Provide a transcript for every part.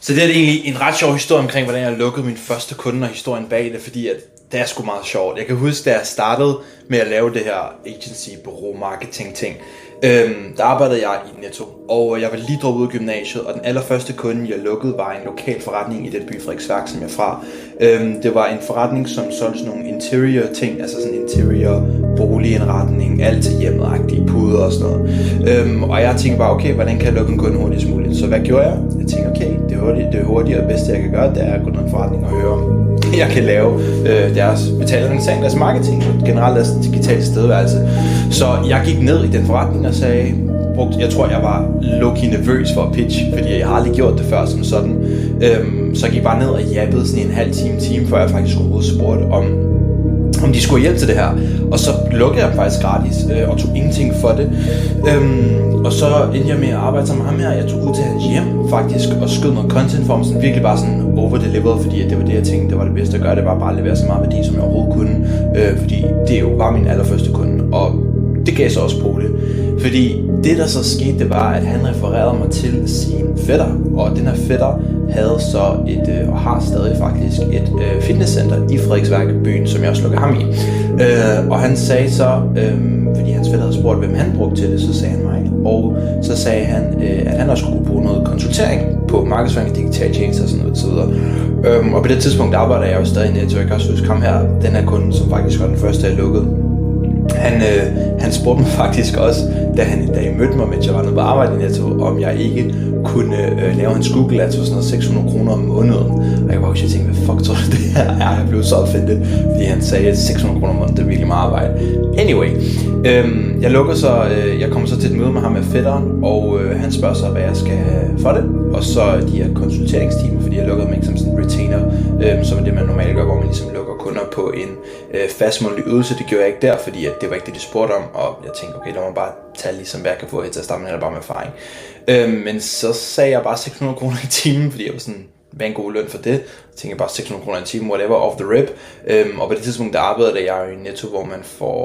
Så det er egentlig en ret sjov historie omkring, hvordan jeg lukkede min første kunde og historien bag det, fordi at det er sgu meget sjovt. Jeg kan huske, da jeg startede med at lave det her agency, bureau, marketing ting, der arbejdede jeg i Netto, og jeg var lige droppet ud af gymnasiet, og den allerførste kunde, jeg lukkede, var en lokal forretning i den by Frederiksværk, som jeg er fra. Det var en forretning, som solgte sådan nogle interior ting, altså sådan interior, boligindretning, alt til hjemmet-agtige puder og sådan noget. Og jeg tænkte bare, okay, hvordan kan jeg lukke en kunde hurtigst muligt? Så hvad gjorde jeg? Jeg tænkte, okay, det hurtige og det bedste, jeg kan gøre, det er at gå ned i en forretning og høre, om jeg kan lave deres betaling, deres marketing og generelt deres digitale stedværelse. Så jeg gik ned i den forretning og sagde, jeg tror jeg var low-key nervøs for at pitch, fordi jeg har aldrig gjort det før som sådan. Så jeg gik bare ned og jabbede sådan en halv time, før jeg faktisk skulle spurgte om de skulle hjælpe til det her. Og så lukkede jeg faktisk gratis og tog ingenting for det. Og så endte jeg med at arbejde sammen med ham her. Jeg tog ud til hans hjem faktisk og skød noget content for ham, sådan virkelig bare sådan over-delivered, fordi det var det, jeg tænkte, det var det bedste at gøre. Det var bare at levere så meget værdi, som jeg overhovedet kunne, fordi det jo var min allerførste kunde. Og det gav så også på det. Fordi det der så skete, det var, at han refererede mig til sin fætter, og den her fætter havde så og har stadig faktisk et fitnesscenter i Frederiksværk, byen, som jeg også lukkede ham i. Og han sagde så, fordi hans fætter havde spurgt, hvem han brugte til det, så sagde han mig. Og så sagde han, at han også skulle bruge noget konsultering på markedsføring, digitale tjenester og sådan noget, så videre. Og på det tidspunkt arbejder jeg jo stadig i Netto. Jeg kan også huske ham her, den her kunde, som faktisk var den første, jeg lukkede. Han spurgte mig faktisk også, da I mødte mig, mens jeg var nede på arbejde i Netto, om jeg ikke kunne lave hans Google Ads for sådan noget 600 kroner om måneden. Og jeg var også tænkt, hvad fuck tror du det her er? Jeg blev så opfindet, fordi han sagde, at 600 kroner om måneden, det er virkelig meget arbejde. Anyway, jeg kommer så til et møde med ham med fætteren, og han spørger så, hvad jeg skal have for det. Og så de her konsulteringstimer, fordi jeg lukkede mig ikke som sådan en retainer, som er det, man normalt gør, hvor man ligesom lukker kunder på en fast månedlig ydelse. Det gjorde jeg ikke der, fordi at det var ikke det, de spurgte om, og jeg tænkte, okay, lad mig bare tage ligesom, hvad jeg kan få her til at starte med, eller bare med erfaring. Men så sagde jeg bare 600 kroner i timen, fordi jeg var sådan, hvad er en god løn for det? Jeg tænkte bare 600 kroner i timen, whatever, off the rip. Og på det tidspunkt, der arbejdede jeg i Netto, hvor man får,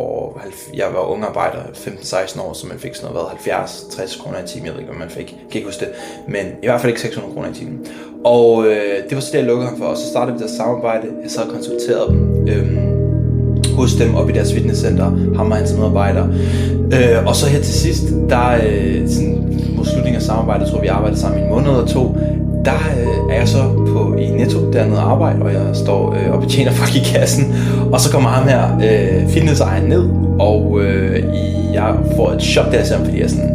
jeg var unge arbejder, 15-16 år, så man fik sådan noget, 70-60 kroner i timen, jeg ved ikke, hvad man fik, jeg kan ikke huske det, men i hvert fald ikke 600 kroner i timen. Og det var så det, jeg lukkede ham for, og så startede vi der samarbejde. Jeg så konsulterede dem hos dem op i deres fitnesscenter, ham og hans medarbejdere. Og så her til sidst, der sådan, mod slutningen af samarbejdet, tror vi arbejdede sammen i en måned eller to, der er jeg så i Netto dernede og arbejde, og jeg står og betjener folk i kassen, og så kommer ham her fitnessejeren ned, og jeg får et chok der sammen, fordi jeg sådan,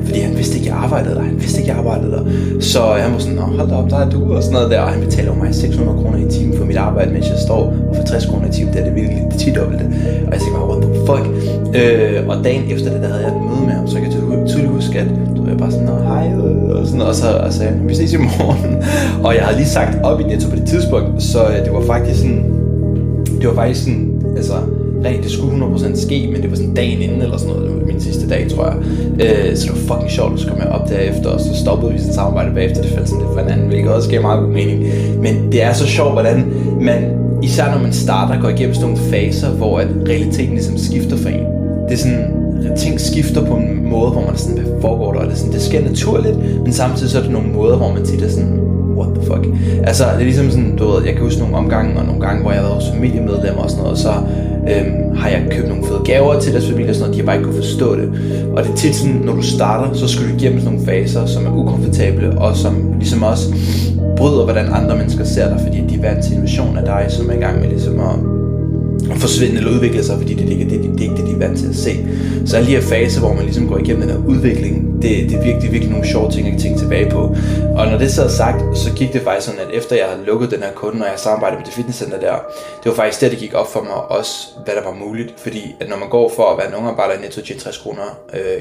fordi han vidste ikke, jeg arbejdede der, så han var sådan, hold da op, der er du, og sådan noget der, og han betaler mig 600 kroner i timen for mit arbejde, mens jeg står, og for 60 kroner i timen, det er det virkelig det 10-dobbelte, og jeg tænkte bare, what the fuck, og dagen efter det, der havde jeg et møde med ham, så jeg kan tydeligt huske, at jeg bare sådan, hej, og sådan noget, og så sagde han, vi ses i morgen, og jeg havde lige sagt op i Netto på det tidspunkt, så det var faktisk sådan, altså, rent, det skulle 100% ske, men det var sådan dagen inden eller sådan noget, det var min sidste dag, tror jeg. Så det var fucking sjovt, så kom jeg op derefter, og så stoppede vi sådan samarbejde bagefter, det faldt sådan lidt for hinanden, hvilket også gav meget god mening. Men det er så sjovt, hvordan man, især når man starter, går igennem sådan nogle faser, hvor at realiteten ligesom skifter for en. Det er sådan, ting skifter på en måde, hvor man er sådan, hvad foregår der, og det sker naturligt, men samtidig så er det nogle måder, hvor man tit er sådan, what the fuck. Altså, det er ligesom sådan, du ved, jeg kan huske nogle omgange, og nogle gange, hvor jeg har været hos familiemedlemmer og sådan noget, og så har jeg købt nogle fede gaver til deres familie og sådan noget, de har bare ikke kunne forstå det. Og det er tit sådan, når du starter, så skal du igennem sådan nogle faser, som er ukomfortable, og som ligesom også bryder, hvordan andre mennesker ser dig, fordi de er vant til en version af dig, som er i gang med ligesom at forsvinde eller udvikle sig, fordi det er ikke det, de er vant til at se. Så alle de her faser, hvor man ligesom går igennem den her udvikling, det er virkelig nogle sjove ting, jeg kan tænke tilbage på. Og når det så er sagt, så gik det faktisk sådan, at efter jeg havde lukket den her kunde, og jeg samarbejdede med det fitnesscenter der, det var faktisk det gik op for mig også, hvad der var muligt. Fordi at når man går for at være en ungarbejder i Netto til 60 kroner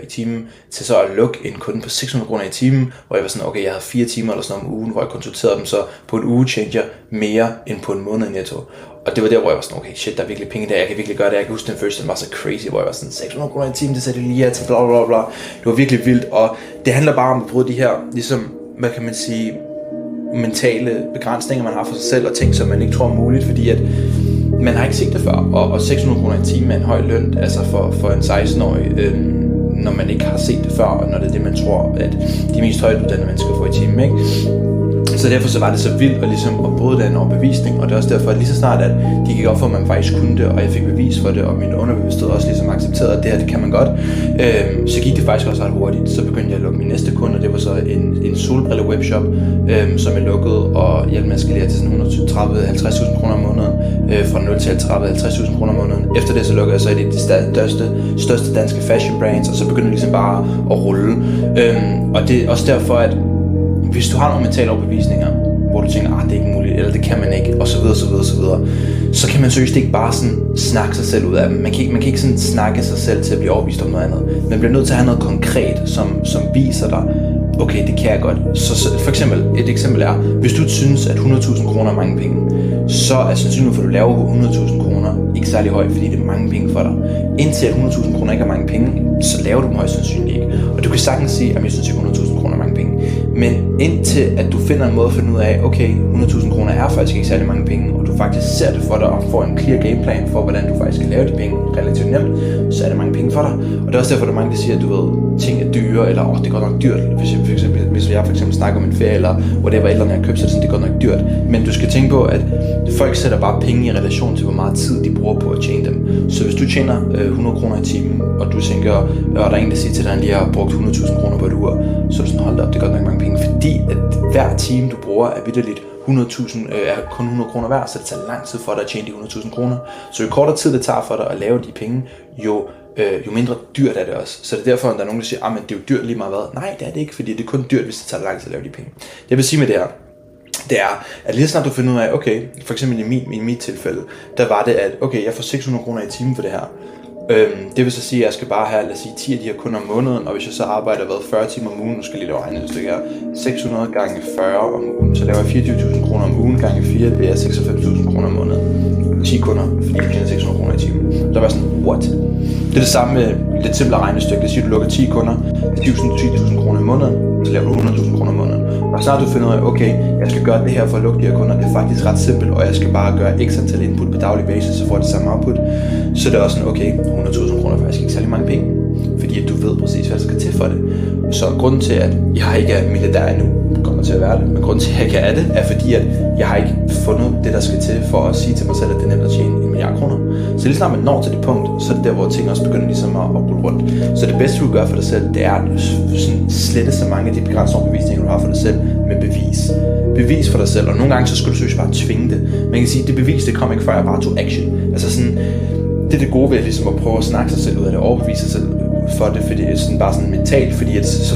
i timen, til så at lukke en kunde på 600 kroner i timen, hvor jeg var sådan, okay, jeg havde 4 timer eller sådan noget om ugen, hvor jeg konsulterede dem, så på en uge tjente jeg mere end på en måned i Netto. Og det var der, hvor jeg var sådan, okay, shit, der er virkelig penge der, jeg kan virkelig gøre det. Jeg kan huske den følelse, den var så crazy, hvor jeg var sådan, 600 kroner i timen, det sagde det lige til, bla bla bla. Det var virkelig vildt, og det handler bare om at bryde de her, ligesom, hvad kan man sige, mentale begrænsninger, man har for sig selv, og ting, som man ikke tror er muligt, fordi at man har ikke set det før, og 600 kroner i timen er en høj løn, altså for en 16-årig, når man ikke har set det før, og når det er det, man tror, at de mest højtuddannede mennesker får i timen, ikke? Så derfor så var det så vildt at, ligesom, at bryde den overbevisning, og det er også derfor, at lige så snart, at de gik op for, at man faktisk kunne det, og jeg fik bevis for det, og min underbevidsthed også ligesom accepterede, at det her, det kan man godt, så gik det faktisk også ret hurtigt. Så begyndte jeg at lukke min næste kunde, og det var så en solbrille webshop, som jeg lukkede og hjalp med at skalere til sådan 130-50.000 kroner om måneden, fra 0 til 30-50.000 kroner om måneden. Efter det så lukkede jeg så et af de største danske fashion brands, og så begyndte jeg ligesom bare at rulle. Og det er også derfor, at hvis du har nogle mentale overbevisninger, hvor du tænker, det er ikke muligt, eller det kan man ikke, og så videre, så kan man seriøst ikke bare sådan snakke sig selv ud af dem. Man kan ikke sådan snakke sig selv til at blive overbevist om noget andet. Man bliver nødt til at have noget konkret, som viser dig, okay, det kan jeg godt. Så for eksempel, et eksempel er, hvis du synes, at 100.000 kroner er mange penge, så er sandsynligheden for, at du laver 100.000 kroner ikke særlig høj, fordi det er mange penge for dig. Indtil at 100.000 kroner ikke er mange penge, så laver du dem højst sandsynligt ikke. Og du kan sagtens sige, at jeg synes ikke 100.000 kroner er mange penge. Men indtil at du finder en måde at finde ud af, okay, 100.000 kroner er faktisk ikke særlig mange penge, og du faktisk ser det for dig og får en clear gameplan for, hvordan du faktisk kan lave de penge relativt nemt, så er det mange penge for dig. Og det er også derfor, at der er mange, der siger, at du ved, ting er dyre, eller det går nok dyrt. Hvis jeg for eksempel snakker om en ferie, eller whatever eller jeg køber, så det går nok dyrt. Men du skal tænke på, at folk sætter bare penge i relation til, hvor meget tid de bruger på at tjene dem. Så hvis du tjener 100 kroner i timen, og du tænker, og der er en, der siger til dig, at han lige har brugt 100.000 kroner på et uge, så er du sådan, hold op, det er godt nok mange penge. Fordi at hver time, du bruger, er vitterligt 100.000 er kun 100 kroner værd, så det tager lang tid for dig at tjene de 100.000 kroner. Så jo kortere tid det tager for dig at lave de penge, jo mindre dyrt er det også. Så det er derfor, at der er nogen, der siger, men det er jo dyrt lige meget hvad. Nej, det er det ikke, fordi det er kun dyrt, hvis det tager lang tid at lave de penge. Det jeg vil sige med det her, det er, at lige snart du finder ud af, okay, for eksempel i mit tilfælde, der var det, at okay, jeg får 600 kroner i timen for det her. Det vil så sige, at jeg skal bare have, lad os sige, 10 af de her kunder om måneden, og hvis jeg så arbejder 40 timer om ugen, nu skal jeg lige lave regnet et stykke her, 600 gange 40 om ugen, så laver jeg 24.000 kroner om ugen gange 4, det er 96.000 kroner om måneden. 10 kunder, fordi jeg tjener 600 kroner i timen. Der var sådan, what? Det er det samme med lidt simplere regnestykke. Det siger, at du lukker 10 kunder, 10.000 kroner i måneden, så laver du 100.000 kroner om måneden. Og snart du finder ud af, okay, jeg skal gøre det her for at lukke de her kunder, det er faktisk ret simpelt, og jeg skal bare gøre x antal input på daglig basis, så får det samme output. Så det er også sådan, okay, 100.000 kroner er faktisk ikke særlig mange penge, fordi at du ved præcis, hvad der skal til for det. Så grunden til, at jeg ikke er milliardær endnu, kommer til at være det, men grunden til, at jeg ikke er det, er fordi, at jeg har ikke fundet det, der skal til for at sige til mig selv, at det er nemt at tjene 1 milliard kroner. Så lige snart man når til det punkt, så er det der, hvor ting også begynder ligesom at rulle rundt. Så det bedste, du kan gøre for dig selv, det er at slette så mange af de begrænsede overbevisninger, du har for dig selv, med bevis. Bevis for dig selv, og nogle gange så skal du selvfølgelig bare tvinge det. Man kan sige, at det bevis, det kommer ikke fra, at jeg bare tog action. Altså sådan, det er det gode ved ligesom at prøve at snakke sig selv ud af det, overbevise sig selv for det, fordi det er sådan bare sådan mentalt, fordi at så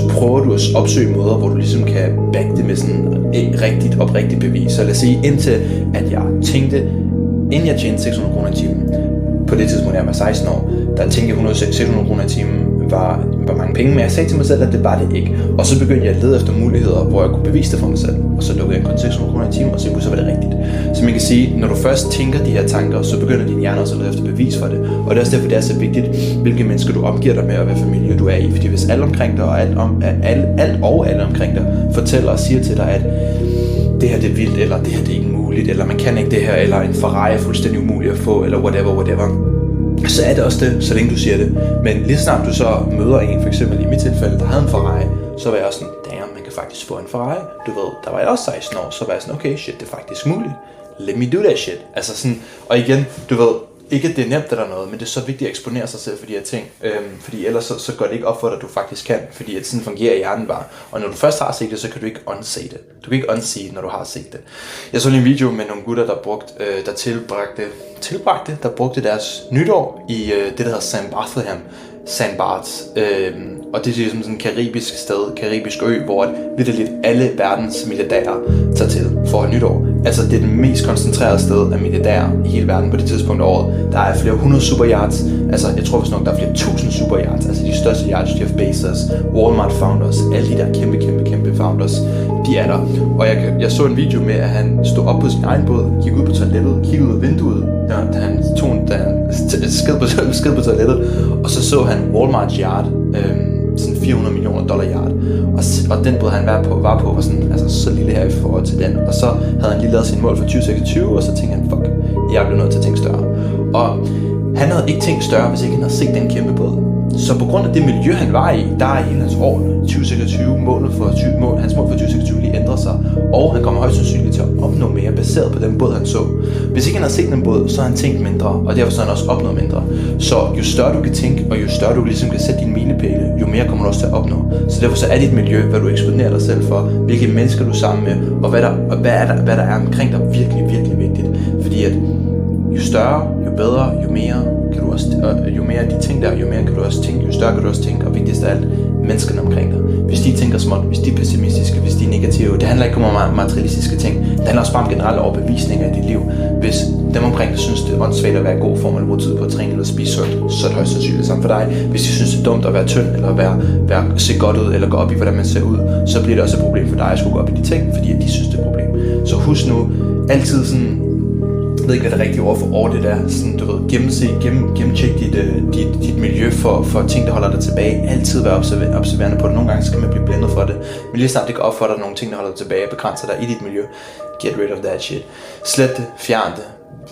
prøver du at opsøge måder, hvor du ligesom kan backe det med sådan et oprigtigt bevis. Så lad os sige, indtil at jeg tænkte, inden jeg tjente 600 kroner i timen, på det tidspunkt jeg var 16 år, der tænkte jeg 600 kroner i timen var mange penge, men jeg sagde til mig selv, at det var det ikke. Og så begyndte jeg at lede efter muligheder, hvor jeg kunne bevise det for mig selv. Og så lukkede jeg kun 600 kroner i timen, og så var det rigtigt. Så man kan sige, når du først tænker de her tanker, så begynder din hjerne også at lede efter bevis for det. Og det er også derfor, det er så vigtigt, hvilke mennesker du omgiver dig med, og hvad familie du er i. Fordi hvis alle omkring dig, og alle omkring dig, fortæller og siger til dig, at det her det er vildt, eller det her det er ikke muligt, eller man kan ikke det her, eller en Ferrari er fuldstændig umulig at få, eller whatever, så er det også det, så længe du siger det. Men lige snart du så møder en, for eksempel i mit tilfælde, der havde en Ferrari, så var jeg også sådan, damn, man kan faktisk få en Ferrari. Du ved, der var jeg også 16 år, så var jeg sådan, okay, shit, det er faktisk muligt. Let me do that shit. Altså sådan, og igen, du ved, ikke at det er nemt eller noget, men det er så vigtigt at eksponere sig selv for de her ting, fordi ellers så går det ikke op for dig, at du faktisk kan, fordi at sådan fungerer hjernen bare. Og når du først har set det, så kan du ikke unsee det. Du kan ikke unsee det, når du har set det. Jeg så lige en video med nogle gutter, der brugte deres nytår i det, der hedder St. Barts, og det er ligesom sådan en karibisk sted, karibisk ø, hvor vitterligt alle verdens milliardærer tager til for nytår. Altså det er den mest koncentrerede sted af milliardærer i hele verden på det tidspunkt af året. Der er flere 100 superyachts, altså jeg tror vist nok, der er flere 1000 superyachts, altså de største yachts, Jeff Bezos, Walmart founders, alle de der kæmpe founders, de er der. Og jeg så en video med, at han stod op på sin egen båd, gik ud på toilettet, kiggede ud af vinduet, da han sked på toilettet, og så han Walmart yacht, sådan $400 million yacht, og den båd han var på var sådan, altså så lille her i forhold til den, og så havde han lige lavet sin mål for 2026, og så tænkte han, fuck, jeg blev nødt til at tænke større. Og han havde ikke tænkt større, hvis ikke han havde set den kæmpe båd. Så på grund af det miljø, han var i, der er hele hans år 2026, hans mål for 2026 lige ændrer sig, og han kommer højst sandsynligt til at opnå mere, baseret på den båd, han så. Hvis ikke han har set den båd, så har han tænkt mindre, og derfor så har han også opnået mindre. Så jo større du kan tænke, og jo større du ligesom kan sætte dine milepæle, jo mere kommer du også til at opnå. Så derfor så er dit miljø, hvad du eksponerer dig selv for, hvilke mennesker du er sammen med, og hvad der er omkring dig virkelig, virkelig vigtigt. Fordi at jo større, jo bedre, jo mere kan du også, jo mere de ting der, jo mere kan du også tænke, jo større kan du også tænke, og vigtigst af alt, menneskerne omkring dig. Hvis de tænker småt, hvis de er pessimistiske, hvis de er negative, det handler ikke om materialistiske ting, det handler også bare om generelle overbevisninger i dit liv. Hvis dem omkring dig synes, det er åndssvagt at være god form, eller bruge tid på at træne eller spise sundt, så er det højst sandsynligt sammen for dig. Hvis de synes, det er dumt at være tynd, eller se godt ud, eller gå op i, hvordan man ser ud, så bliver det også et problem for dig at skulle gå op i de ting, fordi de synes, det er et problem. Så husk nu, altid sådan, jeg ved ikke, hvad det rigtige ord for audit er, sådan, du ved, gennemtjek dit miljø for ting, der holder dig tilbage. Altid være observerende på det. Nogle gange så kan man blive blændet for det. Men lige snart det går op for dig, nogle ting, der holder dig tilbage og begrænser dig i dit miljø. Get rid of that shit. Slet det, fjern det,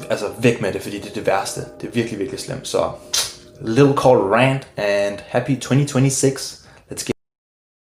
altså væk med det, fordi det er det værste. Det er virkelig, virkelig slemt. Så, little call rant and happy 2026.